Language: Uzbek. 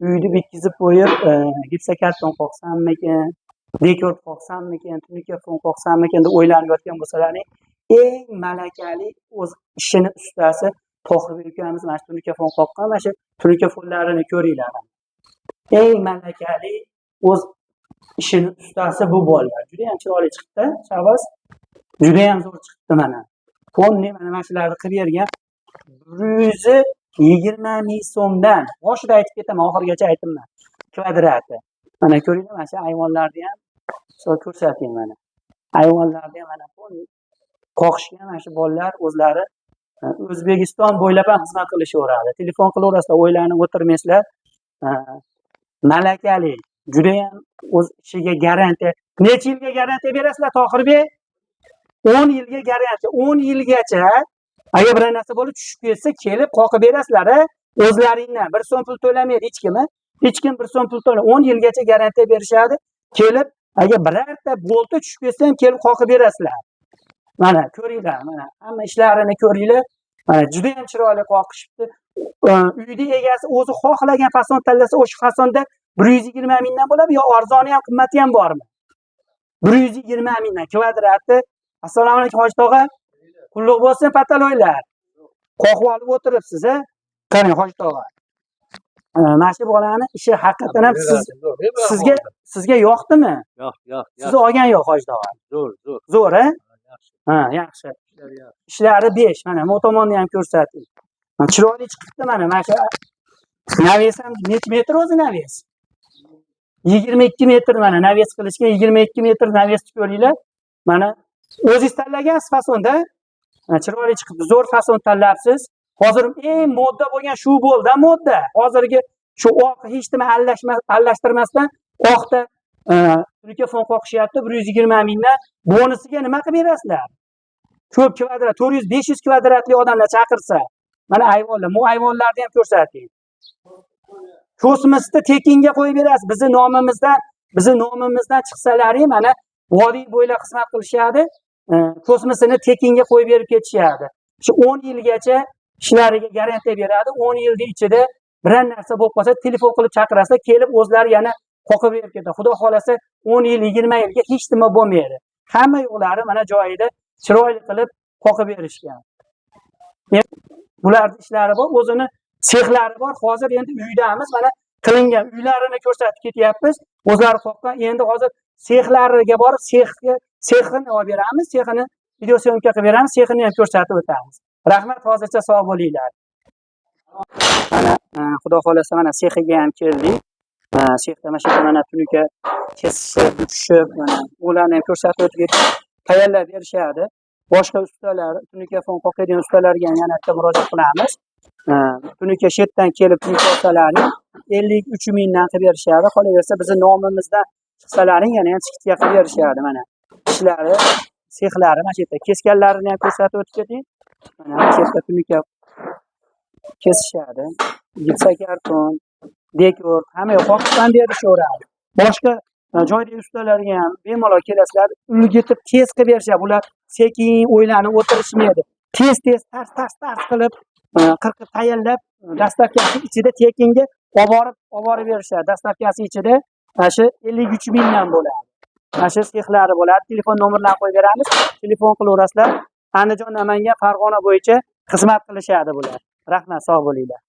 uyni bitkizib qo'yib, gipsokarton qoqsammikin, dekor qoqsammikin, tunikafon qoqsammikin deb o'ylanib yotgan bo'lsalaring, eng malakali o'z ishini ustasi Tohirbek ukamiz mana shu tunikafon qoqqan, mana shu tunikafonlarini ko'ringlar. Eng malakali o'z ishini ustasi bu bolalar. Juda ham chiroyli chiqdi, Shahboz. Juda ham zo'r chiqdi mana. Fonni mana shularni qilib bergan 120 ming so'mdan. Boshida aytib ketaman, oxirigacha aytibman. Kvadrati. Mana ko'ringlar, mana shu ayvonlarni ham ko'rsating mana. Ayvonlarni ham mana qoqishgan mana shu bolalar o'zlari O'zbekiston bo'ylab ham xizmat qilishaveradi. Telefon qilaverasizlar, o'ylanib o'tirmaysizlar. Malakali, juda ham o'z ishiga garantiya. Necha yilga garantiya berasizlar Tohirbek? 10 yilga garantiya. 10 yilgacha agar bir narsa bo'lib tushib ketsa, kelib qoqib berasizlar, o'zlaringdan. 1 so'm pul to'lamaydi hech kim. Hech kim 1 so'm pul to'lamaydi. 10 yilgacha garantiya berishadi. Kelib, agar birorta bolta tushib ketsa ham kelib qoqib berasizlar. Mana ko'ringlar, mana hamma ishlarini ko'ringlar. Mana juda ham chiroyli qoqishibdi. Uyning egasi o'zi xohlagan fason tanlasa, o'sha fasonda 120 mingdan bo'ladi, yo arzoni ham, qimmati ham bormi? 120 mingdan kvadrati. Assalomu alaykum Hoji tog'a. Qulluq bo'lsin pataloylar. Qoqib olib o'tiribsiz, a? Qarang Hoji tog'a. Mana shu bolani ishi haqiqatan ham sizga yoqdimi? Yo'q. Siz olgan yo'q Hoji tog'a. Zo'r. Zo'r, a? Ha, yaxshi. Ishlari 5. Mana bu tomonni ham ko'rsating. Chiroyli chiqibdi mana. Mana shu naves ham necha metr o'zi naves? 22 metr mana naves qilishga 22 metr navesni ko'ringlar. Mana o'zingiz tanlagansiz fasonda. Chiroyli chiqibdi. Zo'r fason tanlabsiz. Hozir eng modda bo'lgan shu bo'ldi, modda. Hozirgi shu oq hech nima aralashtirmasdan oqda tunikafon qoqishyapti 120 mingdan. Bonusiga nima qilib berasizlar? Ko'p kvadrat, 400-500 kvadratli odamlar chaqirsa, mana ayvonlar, bu ayvonlarni ham ko'rsating. Kosmosni tekinga qo'yib berasiz. Bizni nomimizdan chiqsalaring, mana vodiy bo'ylab xizmat qilishadi. Kosmosini tekinga qo'yib berib ketishadi. Shu 10 yilgacha ishlariga garantiya beradi. 10 yilning ichida biror narsa bo'lib qolsa, telefon qilib chaqirasizlar, kelib o'zlari yana qoqib berib ketadi. Xudo xolasa 10 yil, 20 yilga hech nima bo'lmaydi. Hamma yo'llari mana joyida chiroyli qilib qoqib berishgan. Bularning ishlari bor, o'zini sexlari bor. Hozir endi uydamiz, mana qilingan uylarini ko'rsatib ketyapmiz. O'zlari qoqqan. Endi hozir sexlariga borib, sexini olib beramiz, sexini video syomka qilib beramiz, sexini ham ko'rsatib o'tamiz. Rahmat, hozircha sog' bo'linglar. Mana xudo xolasa mana sexiga ham keldik. Sexda mana tunuka kesishib, tushib, mana ularni ham ko'rsatib o'tib tayyorlab berishadi. Boshqa ustalar, tunikafon qoqadigan ustalarga ham yana bitta murojaat qilamiz. Tunuka shetdan kelib tunuka olsalaring 53 mingdan qilib berishadi. Qolaversa bizni nomimizdan chiqsalaring yana ham chikitga qilib berishadi. Mana ishlari, sexlari mana shu yerda kesganlarini ham ko'rsatib o'tib keting. Mana bu yerda tunuka kesishadi. Gipsokarton, dekor, hamma qoqishdan berishaveradi. Boshqa joydagi ustalarga ham bemalol kelasizlar, ulgitib tez qilib berishadi. Bular sekin o'ylanib o'tirishmaydi. Tez tars qilib, qirqib tayyorlab, dastavkasi ichida tekinga olib berishadi. Dastavkasi ichida mana shu 53 mingdan bo'ladi. Mana shu sexlari bo'ladi. Telefon nomerlarini qo'yib beramiz. Telefon qilaverasizlar. Andijon, Namangan, Farg'ona bo'yicha xizmat qilishadi bular. Rahmat, sog' bo'linglar.